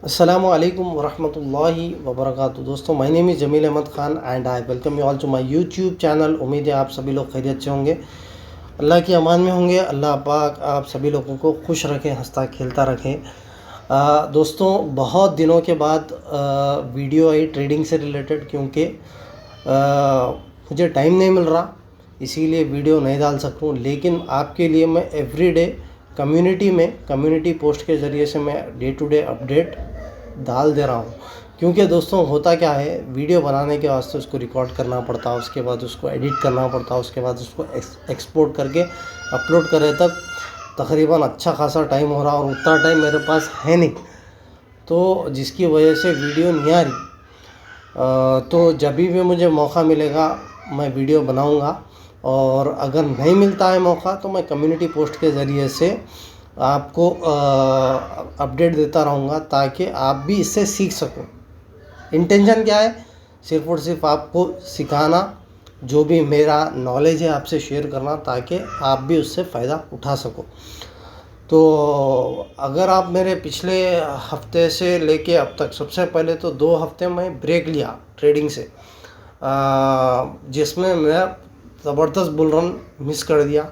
Assalamu alaikum warahmatullahi wabarakatuh। दोस्तों, my name is Jameel Ahmed Khan and I welcome you all to my YouTube channel. उम्मीद है आप सभी लोग खैरियत से होंगे, अल्लाह की अमान में होंगे। अल्लाह पाक आप सभी लोगों को खुश रखें, हंसता खेलता रखें। दोस्तों, बहुत दिनों के बाद वीडियो आई ट्रेडिंग से रिलेटेड, क्योंकि मुझे टाइम नहीं मिल रहा, इसीलिए वीडियो नहीं डाल सकूँ। लेकिन आपके लिए मैं एवरीडे कम्युनिटी पोस्ट के ज़रिए से मैं डे टू डे अपडेट डाल दे रहा हूँ। क्योंकि दोस्तों, होता क्या है, वीडियो बनाने के वास्ते उसको रिकॉर्ड करना पड़ता है, उसके बाद उसको एडिट करना पड़ता है, उसके बाद उसको एक्सपोर्ट करके अपलोड करे तक तकरीबन अच्छा खासा टाइम हो रहा, और उतना टाइम मेरे पास है नहीं, तो जिसकी वजह से वीडियो नहीं आ रही। तो जब भी मुझे मौका मिलेगा मैं वीडियो बनाऊंगा, और अगर नहीं मिलता है मौका तो मैं कम्युनिटी पोस्ट के ज़रिए से आपको अपडेट देता रहूँगा, ताकि आप भी इससे सीख सको। इंटेंशन क्या है, सिर्फ़ और सिर्फ आपको सिखाना, जो भी मेरा नॉलेज है आपसे शेयर करना, ताकि आप भी उससे फ़ायदा उठा सको। तो अगर आप मेरे पिछले हफ्ते से लेके अब तक, सबसे पहले तो 2 हफ्ते मैं ब्रेक लिया ट्रेडिंग से, जिसमें मैं ज़बरदस्त बुल रन मिस कर दिया।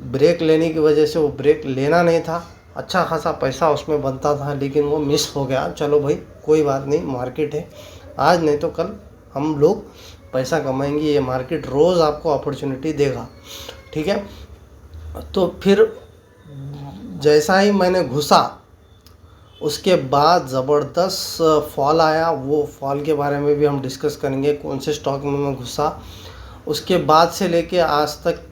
ब्रेक लेने की वजह से, वो ब्रेक लेना नहीं था, अच्छा खासा पैसा उसमें बनता था, लेकिन वो मिस हो गया। चलो भाई, कोई बात नहीं, मार्केट है, आज नहीं तो कल हम लोग पैसा कमाएंगे। ये मार्केट रोज़ आपको अपॉर्चुनिटी देगा, ठीक है। तो फिर जैसा ही मैंने घुसा, उसके बाद ज़बरदस्त फॉल आया। वो फॉल के बारे में भी हम डिस्कस करेंगे, कौन से स्टॉक में मैं घुसा, उसके बाद से लेके आज तक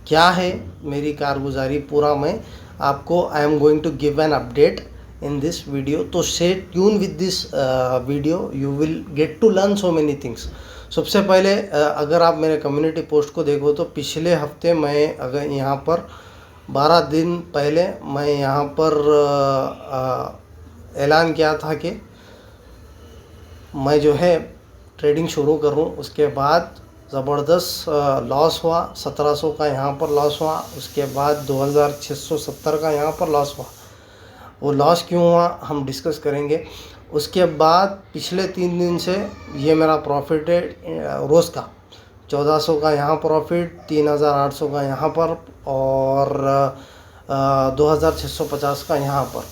क्या है मेरी कारगुजारी, पूरा मैं आपको I am going to give an update in this video. तो stay tune with this video, you will get to learn so many things. सबसे पहले अगर आप मेरे कम्युनिटी पोस्ट को देखो, तो पिछले हफ्ते मैं, अगर यहाँ पर 12 दिन पहले मैं यहाँ पर ऐलान किया था कि मैं जो है ट्रेडिंग शुरू करूँ। उसके बाद ज़बरदस्त लॉस हुआ, 1700 का यहाँ पर लॉस हुआ, उसके बाद 2670 का यहाँ पर लॉस हुआ। वो लॉस क्यों हुआ हम डिस्कस करेंगे। उसके बाद पिछले 3 दिन से ये मेरा प्रॉफिट है रोज़ का, 1400 का यहाँ प्रॉफिट, 3800 का यहाँ पर, और 2650 का यहाँ पर।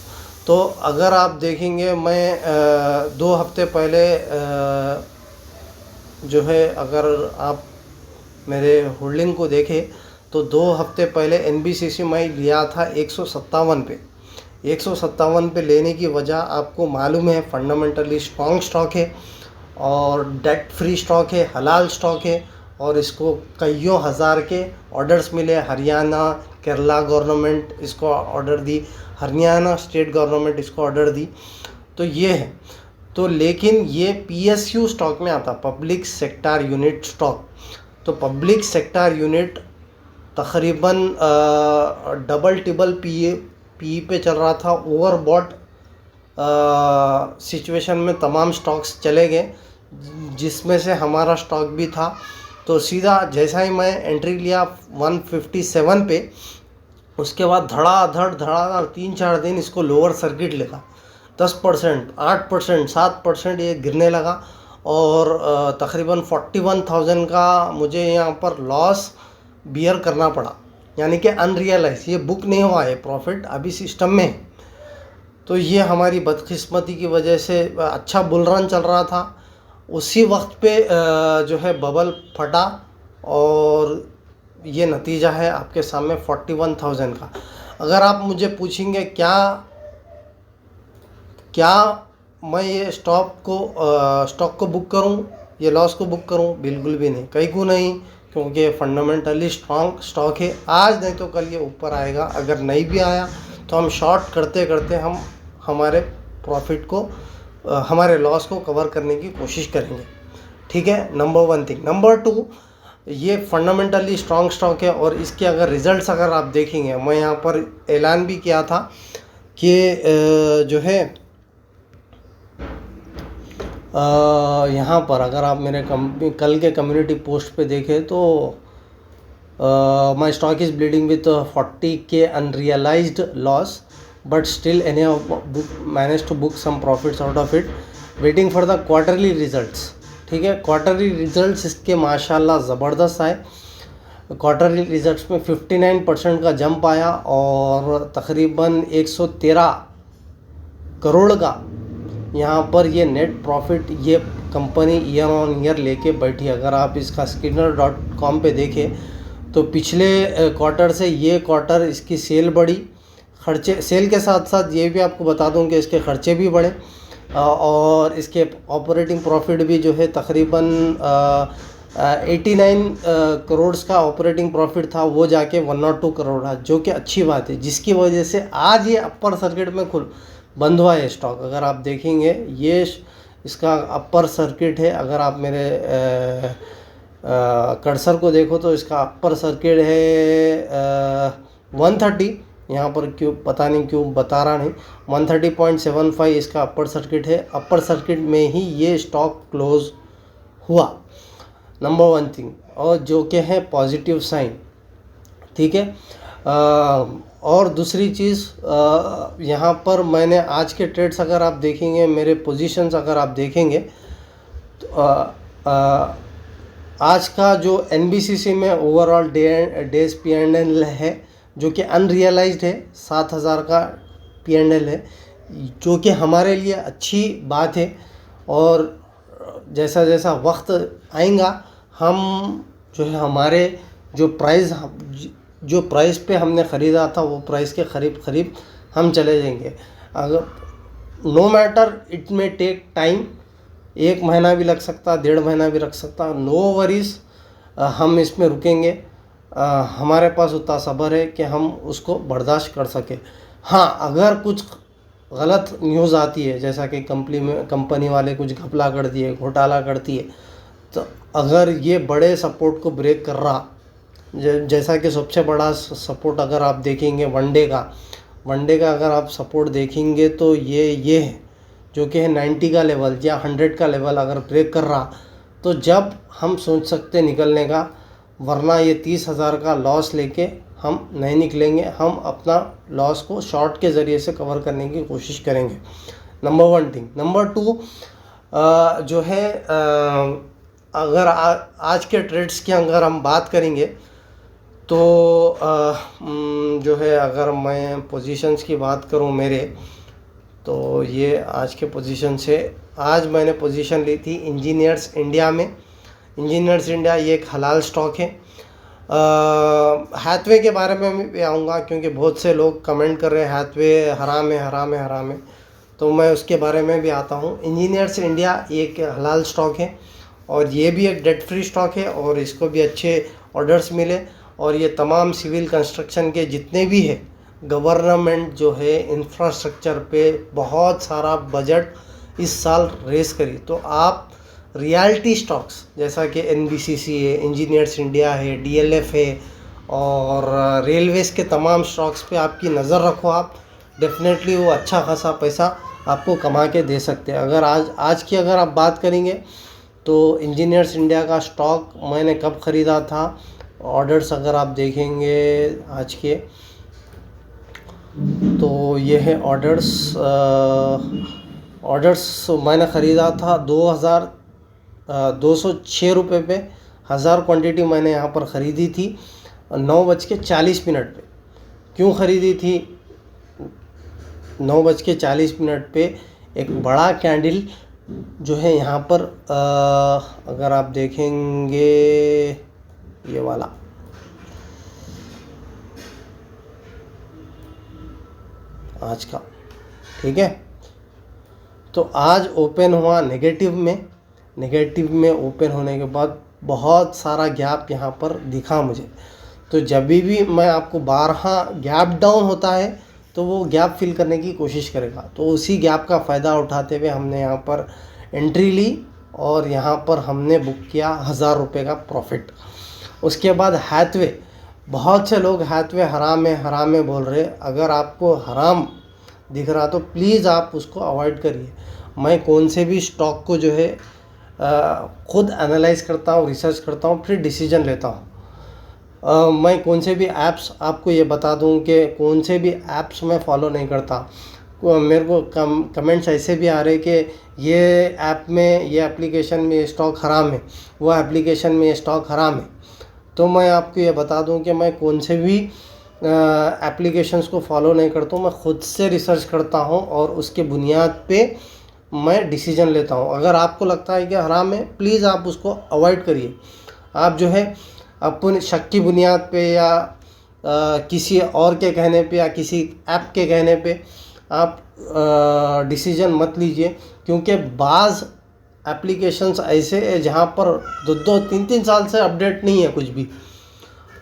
तो अगर आप देखेंगे, मैं 2 हफ्ते पहले जो है, अगर आप मेरे होल्डिंग को देखें, तो 2 हफ्ते पहले NBCC मैं लिया था 157 पे। 157 पे लेने की वजह आपको मालूम है, फंडामेंटली स्ट्रॉन्ग स्टॉक है, और डेट फ्री स्टॉक है, हलाल स्टॉक है, और इसको कईयों हज़ार के ऑर्डर्स मिले। हरियाणा, केरला गवर्नमेंट इसको ऑर्डर दी, हरियाणा स्टेट गवर्नमेंट इसको ऑर्डर दी। तो ये है। तो लेकिन ये PSU स्टॉक में आता, पब्लिक सेक्टर यूनिट स्टॉक। तो पब्लिक सेक्टर यूनिट तकरीबन डबल टिबल पी पे चल रहा था। ओवरबॉट सिचुएशन में तमाम स्टॉक्स चले गए, जिसमें से हमारा स्टॉक भी था। तो सीधा जैसा ही मैं एंट्री लिया 157 पे, उसके बाद धड़ाधड़ 3-4 दिन इसको लोअर सर्किट लगा, 10%, 8%, 7% ये गिरने लगा, और तकरीबन 41,000 का मुझे यहाँ पर लॉस बियर करना पड़ा, यानी कि अनरियलाइज, ये बुक नहीं हुआ है, प्रॉफिट अभी सिस्टम में है। तो ये हमारी बदकिस्मती की वजह से, अच्छा बुल रन चल रहा था, उसी वक्त पे जो है बबल फटा, और ये नतीजा है आपके सामने 41,000 का। अगर आप मुझे पूछेंगे क्या मैं ये स्टॉक को बुक करूं, ये लॉस को बुक करूं, बिल्कुल भी नहीं, कहीं को नहीं, क्योंकि फंडामेंटली स्ट्रॉन्ग स्टॉक है। आज नहीं तो कल ये ऊपर आएगा। अगर नहीं भी आया तो हम शॉर्ट करते करते हम हमारे प्रॉफिट को, हमारे लॉस को कवर करने की कोशिश करेंगे, ठीक है। Number 1 thing. नंबर 2, ये फंडामेंटली स्ट्रॉन्ग स्टॉक है, और इसके अगर रिज़ल्ट्स अगर आप देखेंगे, मैं यहाँ पर ऐलान भी किया था कि जो है यहाँ पर अगर आप मेरे कल के कम्युनिटी पोस्ट पे देखें, तो माई stock is bleeding with 40K unrealised loss, but still anyhow managed to book some profits out of it, waiting for the quarterly results। ठीक है, क्वार्टरली रिजल्ट्स इसके माशाल्लाह ज़बरदस्त आए। क्वार्टरली रिजल्ट्स में 59% का जंप आया और तकरीबन 113 करोड़ का यहाँ पर ये नेट प्रॉफिट ये कंपनी ईयर ऑन ईयर लेके बैठी। अगर आप इसका Skinner.com पे देखें तो पिछले क्वार्टर से ये क्वार्टर इसकी सेल बढ़ी, खर्चे सेल के साथ साथ ये भी आपको बता दूं कि इसके खर्चे भी बढ़े और इसके ऑपरेटिंग प्रॉफिट भी जो है तकरीबन 89 करोड़ का ऑपरेटिंग प्रॉफिट था, वो जाके 102 करोड़ है, जो कि अच्छी बात है, जिसकी वजह से आज ये अपर सर्किट में बंद हुआ है स्टॉक। अगर आप देखेंगे ये इसका अपर सर्किट है, अगर आप मेरे कर्सर को देखो तो इसका अपर सर्किट है 130, यहाँ पर क्यों पता नहीं क्यों बता रहा नहीं, 130.75 इसका अपर सर्किट है। अपर सर्किट में ही ये स्टॉक क्लोज हुआ, नंबर वन थिंग, और जो कि है पॉजिटिव साइन। ठीक है, और दूसरी चीज़ यहाँ पर मैंने आज के ट्रेड्स अगर आप देखेंगे, मेरे पोजीशंस अगर आप देखेंगे तो आज का जो NBCC में ओवरऑल डेज P&L है जो कि अनरियलाइज्ड है, 7,000 का P&L है, जो कि हमारे लिए अच्छी बात है। और जैसा जैसा वक्त आएगा हम जो है हमारे जो प्राइस पे हमने ख़रीदा था वो प्राइस के करीब हम चले जाएंगे। अगर no matter it may take time, 1 महीना भी लग सकता, 1.5 महीना भी लग सकता, नो वरीज, हम इसमें रुकेंगे। हमारे पास उतना सब्र है कि हम उसको बर्दाश्त कर सके। हाँ, अगर कुछ गलत न्यूज़ आती है, जैसा कि कंपनी वाले कुछ घपला कर दिए, घोटाला करती है, तो अगर ये बड़े सपोर्ट को ब्रेक कर रहा, जैसा कि सबसे बड़ा सपोर्ट अगर आप देखेंगे वनडे का अगर आप सपोर्ट देखेंगे तो ये है जो कि है 90 का लेवल या 100 का लेवल अगर ब्रेक कर रहा, तो जब हम सोच सकते निकलने का, वरना ये 30,000 का लॉस लेके हम नहीं निकलेंगे। हम अपना लॉस को शॉर्ट के ज़रिए से कवर करने की कोशिश करेंगे, number one thing. Number two जो है अगर आज के ट्रेड्स की अगर हम बात करेंगे तो जो है अगर मैं पोजीशंस की बात करूं मेरे, तो ये आज के पोजीशन से आज मैंने पोजीशन ली थी इंजीनियर्स इंडिया में। इंजीनियर्स इंडिया ये एक हलाल स्टॉक है। हैथवे के बारे में भी आऊँगा क्योंकि बहुत से लोग कमेंट कर रहे हैं हैथवे हराम है, तो मैं उसके बारे में भी आता हूँ। इंजीनियर्स इंडिया एक हलाल स्टॉक है और ये भी एक डेट फ्री स्टॉक है और इसको भी अच्छे ऑर्डर्स मिले, और ये तमाम सिविल कंस्ट्रक्शन के जितने भी है, गवर्नमेंट जो है इंफ्रास्ट्रक्चर पे बहुत सारा बजट इस साल रेस करी। तो आप रियल्टी स्टॉक्स जैसा कि NBCC है, इंजीनियर्स इंडिया है, DLF है और रेलवेज़ के तमाम स्टॉक्स पे आपकी नज़र रखो। आप डेफिनेटली वो अच्छा खासा पैसा आपको कमा के दे सकते हैं। अगर आज की अगर आप बात करेंगे तो इंजीनियर्स इंडिया का स्टॉक मैंने कब ख़रीदा था, ऑर्डर्स अगर आप देखेंगे आज के, तो ये है ऑर्डर्स मैंने ख़रीदा था 2,206 रुपये पे। 1000 क्वांटिटी मैंने यहाँ पर ख़रीदी थी 9:40 पे। क्यों ख़रीदी थी 9:40 पे? एक बड़ा कैंडल जो है यहाँ पर अगर आप देखेंगे ये वाला, आज का, ठीक है, तो आज ओपन हुआ नेगेटिव में ओपन होने के बाद बहुत सारा गैप यहाँ पर दिखा मुझे। तो जब भी मैं आपको 12 गैप डाउन होता है तो वो गैप फिल करने की कोशिश करेगा, तो उसी गैप का फ़ायदा उठाते हुए हमने यहाँ पर एंट्री ली और यहाँ पर हमने बुक किया 1000 रुपये का प्रॉफिट। उसके बाद हैथवे, बहुत से लोग हैथवे हराम है बोल रहे। अगर आपको हराम दिख रहा तो प्लीज़ आप उसको अवॉइड करिए। मैं कौन से भी स्टॉक को जो है खुद एनालाइज करता हूँ, रिसर्च करता हूँ, फिर डिसीजन लेता हूँ। मैं कौन से भी ऐप्स आपको ये बता दूं कि कौन से भी ऐप्स मैं फॉलो नहीं करता। मेरे को कमेंट्स ऐसे भी आ रहे कि ये ऐप में, ये एप्लीकेशन में स्टॉक हराम है, वो एप्लीकेशन में स्टॉक हराम है। तो मैं आपको ये बता दूं कि मैं कौन से भी एप्लीकेशंस को फॉलो नहीं करता हूँ। मैं ख़ुद से रिसर्च करता हूँ और उसके बुनियाद पे मैं डिसीजन लेता हूँ। अगर आपको लगता है कि हराम है, प्लीज़ आप उसको अवॉइड करिए। आप जो है अपने शक की बुनियाद पे या किसी और के कहने पे या किसी ऐप के कहने पे आप डिसीजन मत लीजिए, क्योंकि बाज़ एप्लीकेशंस ऐसे है जहाँ पर 2-3 साल से अपडेट नहीं है कुछ भी।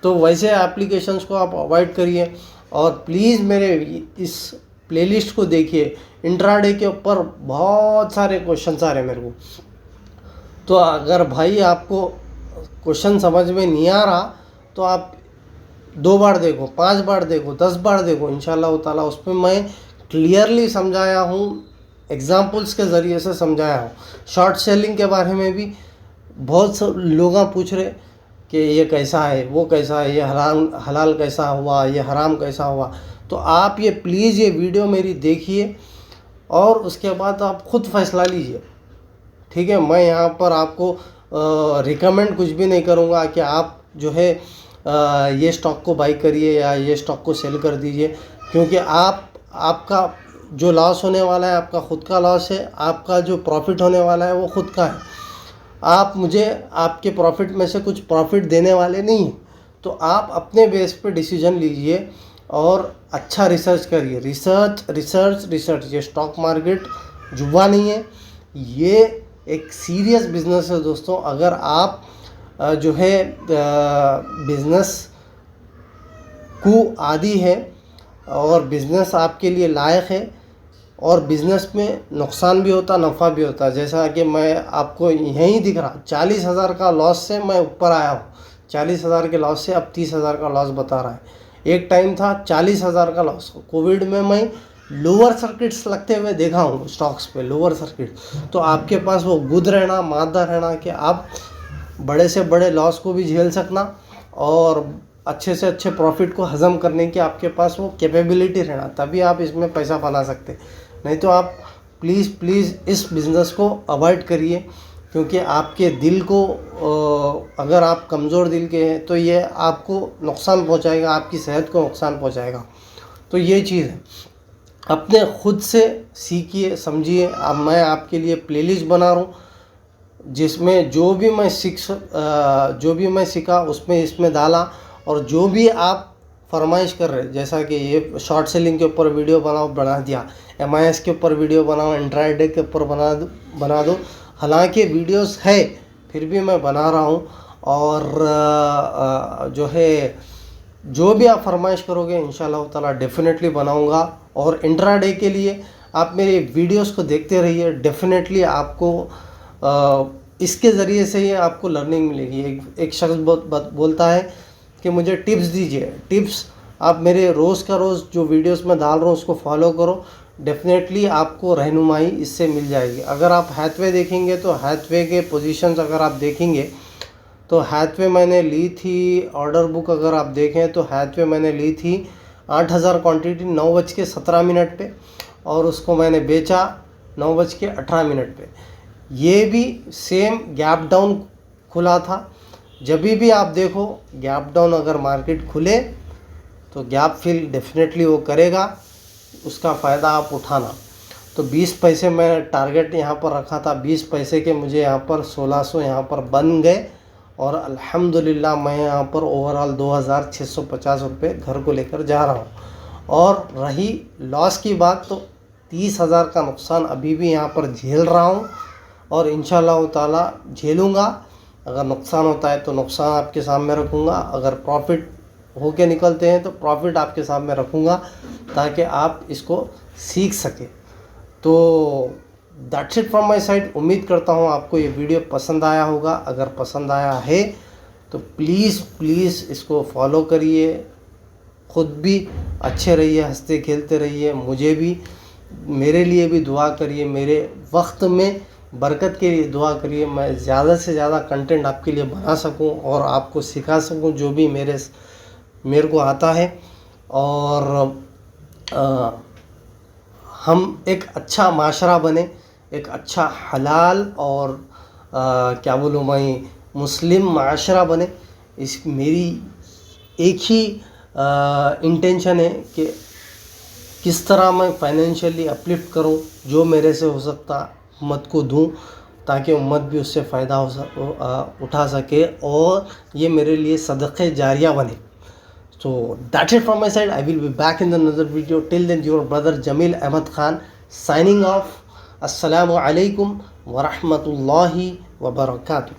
तो वैसे एप्लीकेशंस को आप अवॉइड करिए। और प्लीज़ मेरे इस प्लेलिस्ट को देखिए, इंट्राडे के ऊपर बहुत सारे क्वेश्चंस आ रहे हैं मेरे को। तो अगर भाई आपको क्वेश्चन समझ में नहीं आ रहा तो आप 2 बार देखो, 5 बार देखो, 10 बार देखो, इंशाल्लाह ताला उसमें मैं क्लियरली समझाया हूँ, एग्जाम्पल्स के ज़रिए से समझाया हूँ। शॉर्ट सेलिंग के बारे में भी बहुत से लोग पूछ रहे कि ये कैसा है, वो कैसा है, ये हलाल कैसा हुआ, ये हराम कैसा हुआ। तो आप ये प्लीज़ ये वीडियो मेरी देखिए और उसके बाद आप ख़ुद फैसला लीजिए, ठीक है। मैं यहाँ पर आपको रिकमेंड कुछ भी नहीं करूँगा कि आप जो है ये स्टॉक को बाई करिए या ये स्टॉक को सेल कर दीजिए, क्योंकि आपका जो लॉस होने वाला है आपका ख़ुद का लॉस है, आपका जो प्रॉफिट होने वाला है वो ख़ुद का है। आप मुझे आपके प्रॉफिट में से कुछ प्रॉफिट देने वाले नहीं हैं। तो आप अपने बेस पे डिसीजन लीजिए और अच्छा रिसर्च करिए। Research research research. ये स्टॉक मार्केट जुआ नहीं है, ये एक सीरियस बिजनेस है दोस्तों। अगर आप जो है बिजनेस को आदी है और बिज़नेस आपके लिए लायक है, और बिज़नेस में नुकसान भी होता, नफ़ा भी होता। जैसा कि मैं आपको यहीं दिख रहा, 40,000 का लॉस से मैं ऊपर आया हूँ। 40,000 के लॉस से अब 30,000 का लॉस बता रहा है। एक टाइम था 40,000 का लॉस। कोविड में मैं लोअर सर्किट्स लगते हुए देखा हूँ स्टॉक्स पे, लोअर सर्किट। तो आपके पास वो गुद रहना, मादा रहना कि आप बड़े से बड़े लॉस को भी झेल सकना और अच्छे से अच्छे प्रॉफिट को हज़म करने की आपके पास वो कैपेबिलिटी रहना, तभी आप इसमें पैसा बना सकते। नहीं तो आप प्लीज़ इस बिज़नेस को अवॉइड करिए, क्योंकि आपके दिल को अगर आप कमज़ोर दिल के हैं तो ये आपको नुकसान पहुंचाएगा, आपकी सेहत को नुकसान पहुंचाएगा। तो ये चीज़ है, अपने खुद से सीखिए, समझिए। अब मैं आपके लिए प्लेलिस्ट बना रहा हूँ जिसमें जो भी मैं सीखा उसमें इसमें डाला, और जो भी आप फरमाइश कर रहे, जैसा कि ये शॉर्ट सेलिंग के ऊपर वीडियो बना दिया, MIS के ऊपर वीडियो बनाओ, इंट्राडे के ऊपर बना दो। हालांकि वीडियोस है फिर भी मैं बना रहा हूँ। और जो है जो भी आप फरमाइश करोगे इंशाल्लाह ताला डेफिनेटली बनाऊँगा। और इंट्राडे के लिए आप मेरे वीडियोस को देखते रहिए, डेफिनेटली आपको इसके ज़रिए से ही आपको लर्निंग मिलेगी। एक शख्स बोलता है कि मुझे टिप्स दीजिए। टिप्स आप मेरे रोज़ का रोज़ जो वीडियोस में डाल रहा हूँ उसको फॉलो करो, डेफिनेटली आपको रहनुमाई इससे मिल जाएगी। अगर आप हैथवे देखेंगे तो हैथवे के पोजीशंस अगर आप देखेंगे तो हैथवे मैंने ली थी, ऑर्डर बुक अगर आप देखें तो हैथवे मैंने ली थी 8,000 क्वांटिटी 9:17 पे, और उसको मैंने बेचा 9:18 पे। ये भी सेम गैप डाउन खुला था। जब भी आप देखो गैप डाउन, अगर मार्केट खुले तो गैप फिल डेफिनेटली वो करेगा, उसका फ़ायदा आप उठाना। तो 20 पैसे मैं टारगेट यहाँ पर रखा था, 20 पैसे के मुझे यहाँ पर 1600 यहाँ पर बन गए, और अल्हम्दुलिल्लाह मैं यहाँ पर ओवरऑल 2,650 रुपये घर को लेकर जा रहा हूँ। और रही लॉस की बात, तो 30,000 का नुकसान अभी भी यहाँ पर झेल रहा हूँ, और इंशाल्लाह ताला झेलूँगा। अगर नुकसान होता है तो नुकसान आपके सामने रखूँगा, अगर प्रॉफिट होके निकलते हैं तो प्रॉफिट आपके सामने रखूँगा, ताकि आप इसको सीख सकें। तो that's it from my side. उम्मीद करता हूँ आपको ये वीडियो पसंद आया होगा। अगर पसंद आया है तो प्लीज़ इसको फॉलो करिए, ख़ुद भी अच्छे रहिए, हंसते खेलते रहिए, मुझे भी, मेरे लिए भी दुआ करिए। मेरे वक्त में बरकत के लिए दुआ करिए, मैं ज़्यादा से ज़्यादा कंटेंट आपके लिए बना सकूं और आपको सिखा सकूं जो भी मेरे को आता है। और हम एक अच्छा माशरा बने, एक अच्छा हलाल और क्या बोलूँ मैं, मुस्लिम माशरा बने। इस मेरी एक ही इंटेंशन है कि किस तरह मैं फाइनेंशियली अपलिफ्ट करूं, जो मेरे से हो सकता उम्मत को दूं, ताकि उम्मत भी उससे फ़ायदा उठा सके और ये मेरे लिए सदक़े जारिया बने। So that's it from my side. I will be back in another video. Till then, your brother Jamil Ahmad Khan signing off. Assalamu alaikum wa rahmatullahi wa barakatuh.